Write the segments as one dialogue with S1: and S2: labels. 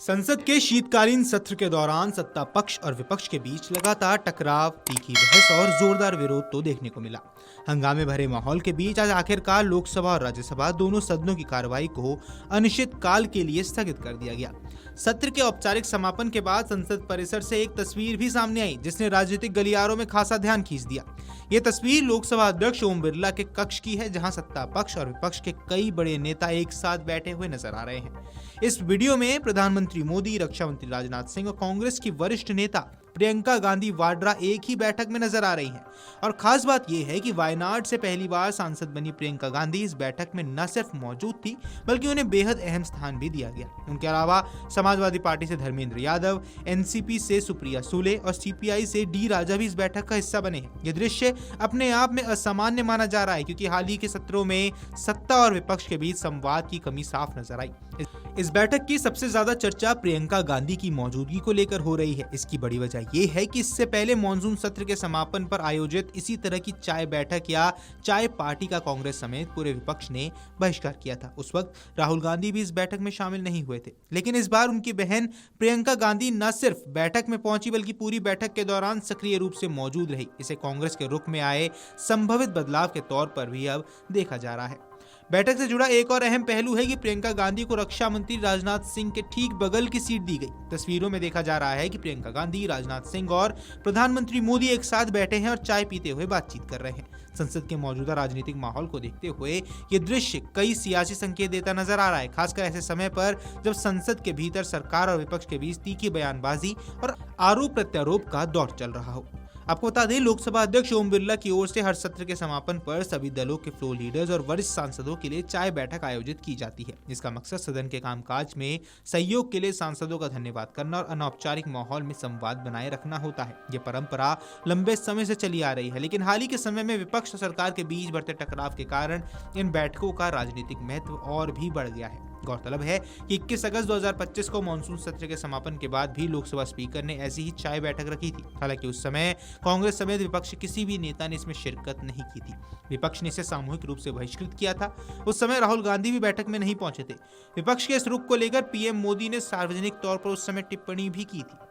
S1: संसद के शीतकालीन सत्र के दौरान सत्ता पक्ष और विपक्ष के बीच लगातार टकराव, तीखी बहस और जोरदार विरोध तो देखने को मिला। हंगामे भरे माहौल के बीच आज आखिरकार लोकसभा और राज्यसभा दोनों सदनों की कार्रवाई को अनिश्चित काल के लिए स्थगित कर दिया गया। सत्र के औपचारिक समापन के बाद संसद परिसर से एक तस्वीर भी सामने आई जिसने राजनीतिक गलियारों में खासा ध्यान खींच दिया। ये तस्वीर लोकसभा अध्यक्ष ओम बिरला के कक्ष की है, जहां सत्ता पक्ष और विपक्ष के कई बड़े नेता एक साथ बैठे हुए नजर आ रहे हैं। इस वीडियो में प्रधानमंत्री मोदी, रक्षा मंत्री राजनाथ सिंह और कांग्रेस की वरिष्ठ नेता प्रियंका गांधी वाड्रा एक ही बैठक में नजर आ रही हैं। और खास बात यह है कि वायनाड से पहली बार सांसद बनी प्रियंका गांधी इस बैठक में न सिर्फ मौजूद थी बल्कि उन्हें बेहद अहम स्थान भी दिया गया। उनके अलावा समाजवादी पार्टी से धर्मेंद्र यादव, एनसीपी से सुप्रिया सुले और सीपीआई से डी राजा भी इस बैठक का हिस्सा बने हैं। यह दृश्य अपने आप में असामान्य माना जा रहा है क्योंकि हाल ही के सत्रों में सत्ता और विपक्ष के बीच संवाद की कमी साफ नजर आई। इस बैठक की सबसे ज्यादा चर्चा प्रियंका गांधी की मौजूदगी को लेकर हो रही है। इसकी बड़ी वजह यह है कि इससे पहले मॉनसून सत्र के समापन पर आयोजित इसी तरह की चाय बैठक या चाय पार्टी का कांग्रेस समेत पूरे विपक्ष ने बहिष्कार किया था। उस वक्त राहुल गांधी भी इस बैठक में शामिल नहीं हुए थे, लेकिन इस बार उनकी बहन प्रियंका गांधी न सिर्फ बैठक में पहुंची बल्कि पूरी बैठक के दौरान सक्रिय रूप से मौजूद रही। इसे कांग्रेस के रुख में आए संभवित बदलाव के तौर पर भी अब देखा जा रहा है। बैठक से जुड़ा एक और अहम पहलू है कि प्रियंका गांधी को रक्षा मंत्री राजनाथ सिंह के ठीक बगल की सीट दी गई। तस्वीरों में देखा जा रहा है कि प्रियंका गांधी, राजनाथ सिंह और प्रधानमंत्री मोदी एक साथ बैठे हैं और चाय पीते हुए बातचीत कर रहे हैं। संसद के मौजूदा राजनीतिक माहौल को देखते हुए ये दृश्य कई सियासी संकेत देता नजर आ रहा है, खासकर ऐसे समय पर जब संसद के भीतर सरकार और विपक्ष के बीच तीखी बयानबाजी और आरोप प्रत्यारोप का दौर चल रहा हो। आपको बता दें, लोकसभा अध्यक्ष ओम बिरला की ओर से हर सत्र के समापन पर सभी दलों के फ्लोर लीडर्स और वरिष्ठ सांसदों के लिए चाय बैठक आयोजित की जाती है, जिसका मकसद सदन के कामकाज में सहयोग के लिए सांसदों का धन्यवाद करना और अनौपचारिक माहौल में संवाद बनाए रखना होता है। ये परंपरा लंबे समय से चली आ रही है, लेकिन हाल ही के समय में विपक्ष और सरकार के बीच बढ़ते टकराव के कारण इन बैठकों का राजनीतिक महत्व और भी बढ़ गया है। गौरतलब है कि 21 अगस्त 2025 को मानसून सत्र के समापन के बाद भी लोकसभा स्पीकर ने ऐसी ही चाय बैठक रखी थी। हालांकि उस समय कांग्रेस समेत विपक्ष के किसी भी नेता ने इसमें शिरकत नहीं की थी। विपक्ष ने इसे सामूहिक रूप से बहिष्कृत किया था। उस समय राहुल गांधी भी बैठक में नहीं पहुंचे थे। विपक्ष के इस रुख को लेकर पीएम मोदी ने सार्वजनिक तौर पर उस समय टिप्पणी भी की थी।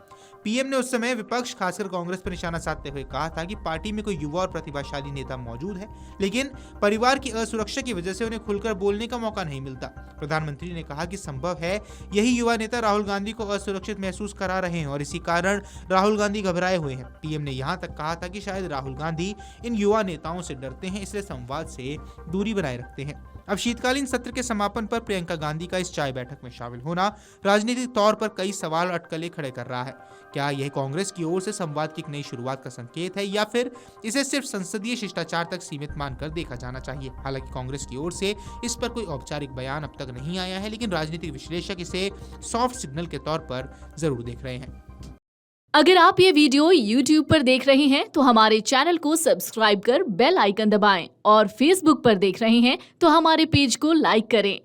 S1: पीएम ने उस समय विपक्ष, खासकर कांग्रेस पर निशाना साधते हुए कहा था कि पार्टी में कोई युवा और प्रतिभाशाली नेता मौजूद है, लेकिन परिवार की असुरक्षा की वजह से उन्हें खुलकर बोलने का मौका नहीं मिलता। प्रधानमंत्री ने कहा कि संभव है यही युवा नेता राहुल गांधी को असुरक्षित महसूस करा रहे हैं और इसी कारण राहुल गांधी घबराए हुए हैं। पीएम ने यहां तक कहा था कि शायद राहुल गांधी इन युवा नेताओं से डरते हैं, इसलिए संवाद से दूरी बनाए रखते हैं। अब शीतकालीन सत्र के समापन पर प्रियंका गांधी का इस चाय बैठक में शामिल होना राजनीतिक तौर पर कई सवाल और अटकलें खड़े कर रहा है। क्या यह कांग्रेस की ओर से संवाद की एक नई शुरुआत का संकेत है या फिर इसे सिर्फ संसदीय शिष्टाचार तक सीमित मानकर देखा जाना चाहिए? हालांकि कांग्रेस की ओर से इस पर कोई औपचारिक बयान अब तक नहीं आया है, लेकिन राजनीतिक विश्लेषक इसे सॉफ्ट सिग्नल के तौर पर जरूर देख रहे हैं।
S2: अगर आप ये वीडियो YouTube पर देख रहे हैं तो हमारे चैनल को सब्सक्राइब कर बेल आइकन दबाएं और Facebook पर देख रहे हैं तो हमारे पेज को लाइक करें।